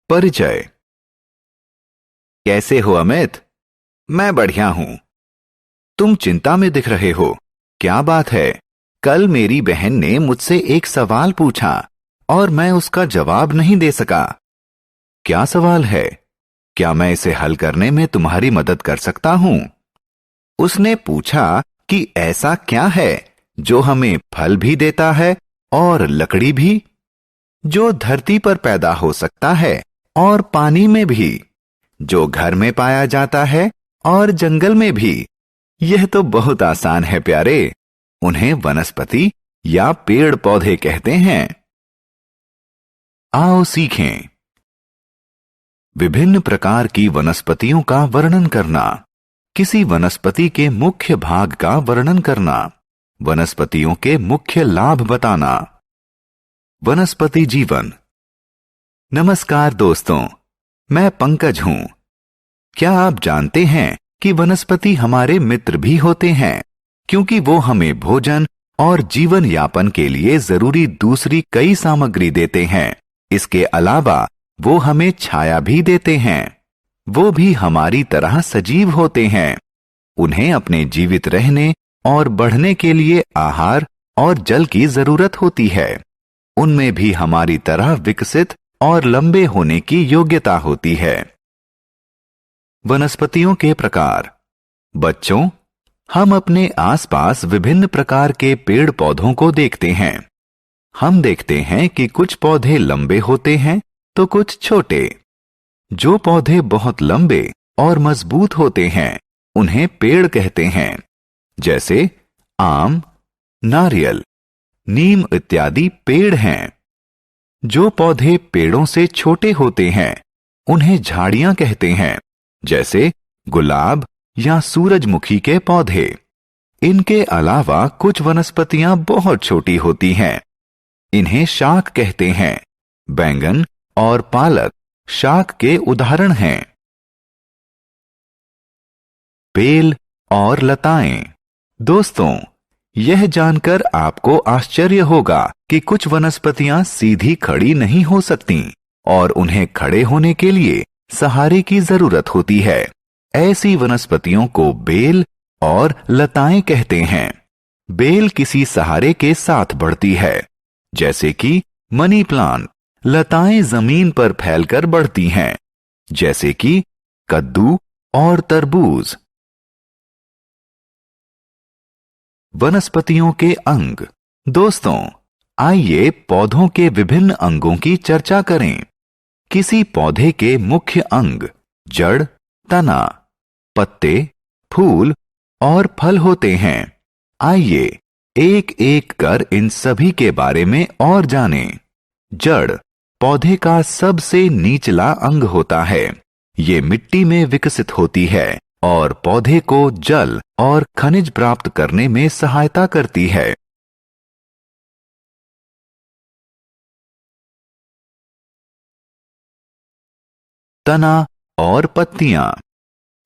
परिचय। कैसे हो अमित? मैं बढ़िया हूं। तुम चिंता में दिख रहे हो, क्या बात है? कल मेरी बहन ने मुझसे एक सवाल पूछा और मैं उसका जवाब नहीं दे सका। क्या सवाल है? क्या मैं इसे हल करने में तुम्हारी मदद कर सकता हूं? उसने पूछा कि ऐसा क्या है जो हमें फल भी देता है और लकड़ी भी, जो धरती पर पैदा हो सकता है और पानी में भी, जो घर में पाया जाता है और जंगल में भी। यह तो बहुत आसान है प्यारे। उन्हें वनस्पति या पेड़ पौधे कहते हैं। आओ सीखें। विभिन्न प्रकार की वनस्पतियों का वर्णन करना, किसी वनस्पति के मुख्य भाग का वर्णन करना, वनस्पतियों के मुख्य लाभ बताना। वनस्पति जीवन। नमस्कार दोस्तों, मैं पंकज हूं। क्या आप जानते हैं कि वनस्पति हमारे मित्र भी होते हैं, क्योंकि वो हमें भोजन और जीवन यापन के लिए जरूरी दूसरी कई सामग्री देते हैं। इसके अलावा वो हमें छाया भी देते हैं। वो भी हमारी तरह सजीव होते हैं। उन्हें अपने जीवित रहने और बढ़ने के लिए आहार और जल की जरूरत होती है। उनमें भी हमारी तरह विकसित और लंबे होने की योग्यता होती है। वनस्पतियों के प्रकार। बच्चों, हम अपने आसपास विभिन्न प्रकार के पेड़ पौधों को देखते हैं। हम देखते हैं कि कुछ पौधे लंबे होते हैं तो कुछ छोटे। जो पौधे बहुत लंबे और मजबूत होते हैं उन्हें पेड़ कहते हैं, जैसे आम, नारियल, नीम इत्यादि पेड़ हैं। जो पौधे पेड़ों से छोटे होते हैं उन्हें झाड़ियां कहते हैं, जैसे गुलाब या सूरजमुखी के पौधे। इनके अलावा कुछ वनस्पतियां बहुत छोटी होती हैं। इन्हें शाक कहते हैं। बैंगन और पालक शाक के उदाहरण हैं। बेल और लताएं। दोस्तों, यह जानकर आपको आश्चर्य होगा कि कुछ वनस्पतियां सीधी खड़ी नहीं हो सकती और उन्हें खड़े होने के लिए सहारे की जरूरत होती है। ऐसी वनस्पतियों को बेल और लताएं कहते हैं। बेल किसी सहारे के साथ बढ़ती है, जैसे कि मनी प्लांट। लताएं जमीन पर फैलकर बढ़ती हैं, जैसे कि कद्दू और तरबूज। वनस्पतियों के अंग। दोस्तों, आइए पौधों के विभिन्न अंगों की चर्चा करें। किसी पौधे के मुख्य अंग जड़, तना, पत्ते, फूल और फल होते हैं। आइए एक एक कर इन सभी के बारे में और जानें। जड़ पौधे का सबसे निचला अंग होता है। ये मिट्टी में विकसित होती है और पौधे को जल और खनिज प्राप्त करने में सहायता करती है। तना और पत्तियां।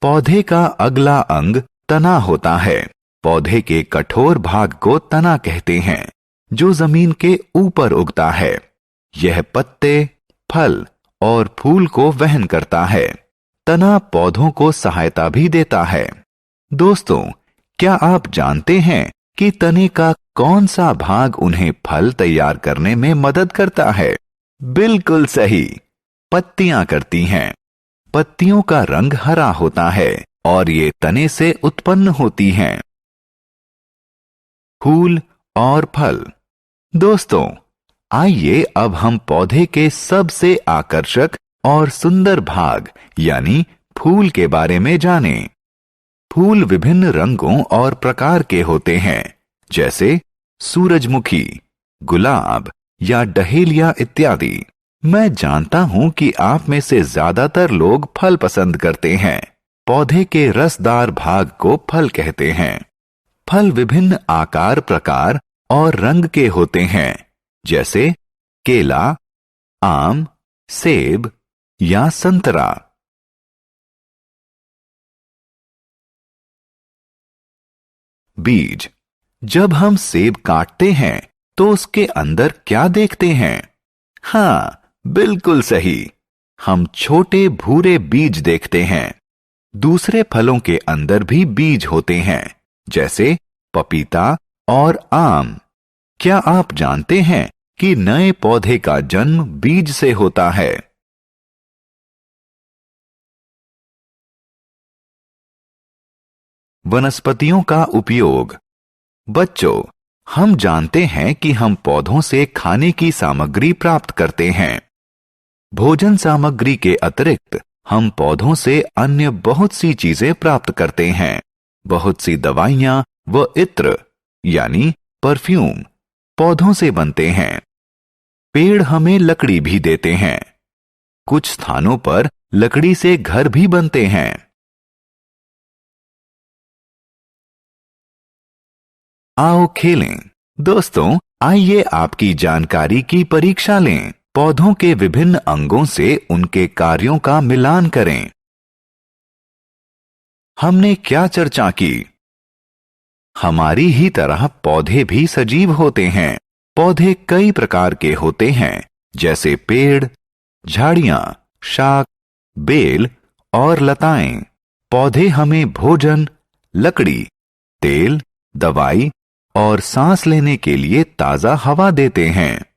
पौधे का अगला अंग तना होता है। पौधे के कठोर भाग को तना कहते हैं, जो जमीन के ऊपर उगता है। यह पत्ते, फल और फूल को वहन करता है। तना पौधों को सहायता भी देता है। दोस्तों, क्या आप जानते हैं कि तने का कौन सा भाग उन्हें फल तैयार करने में मदद करता है? बिल्कुल सही, पत्तियां करती हैं। पत्तियों का रंग हरा होता है और ये तने से उत्पन्न होती हैं। फूल और फल। दोस्तों, आइए अब हम पौधे के सबसे आकर्षक और सुंदर भाग यानी फूल के बारे में जानें। फूल विभिन्न रंगों और प्रकार के होते हैं, जैसे सूरजमुखी, गुलाब या डहेलिया इत्यादि। मैं जानता हूं कि आप में से ज्यादातर लोग फल पसंद करते हैं। पौधे के रसदार भाग को फल कहते हैं। फल विभिन्न आकार, प्रकार और रंग के होते हैं, जैसे केला, आम, सेब या संतरा। बीज। जब हम सेब काटते हैं तो उसके अंदर क्या देखते हैं? हाँ, बिल्कुल सही, हम छोटे भूरे बीज देखते हैं। दूसरे फलों के अंदर भी बीज होते हैं, जैसे पपीता और आम। क्या आप जानते हैं कि नए पौधे का जन्म बीज से होता है? वनस्पतियों का उपयोग। बच्चों, हम जानते हैं कि हम पौधों से खाने की सामग्री प्राप्त करते हैं। भोजन सामग्री के अतिरिक्त हम पौधों से अन्य बहुत सी चीजें प्राप्त करते हैं। बहुत सी दवाइयां व इत्र यानी परफ्यूम पौधों से बनते हैं। पेड़ हमें लकड़ी भी देते हैं। कुछ स्थानों पर लकड़ी से घर भी बनते हैं। आओ खेलें। दोस्तों, आइए आपकी जानकारी की परीक्षा लें। पौधों के विभिन्न अंगों से उनके कार्यों का मिलान करें। हमने क्या चर्चा की? हमारी ही तरह पौधे भी सजीव होते हैं। पौधे कई प्रकार के होते हैं, जैसे पेड़, झाड़ियां, शाक, बेल और लताएं। पौधे हमें भोजन, लकड़ी, तेल, दवाई और सांस लेने के लिए ताजा हवा देते हैं।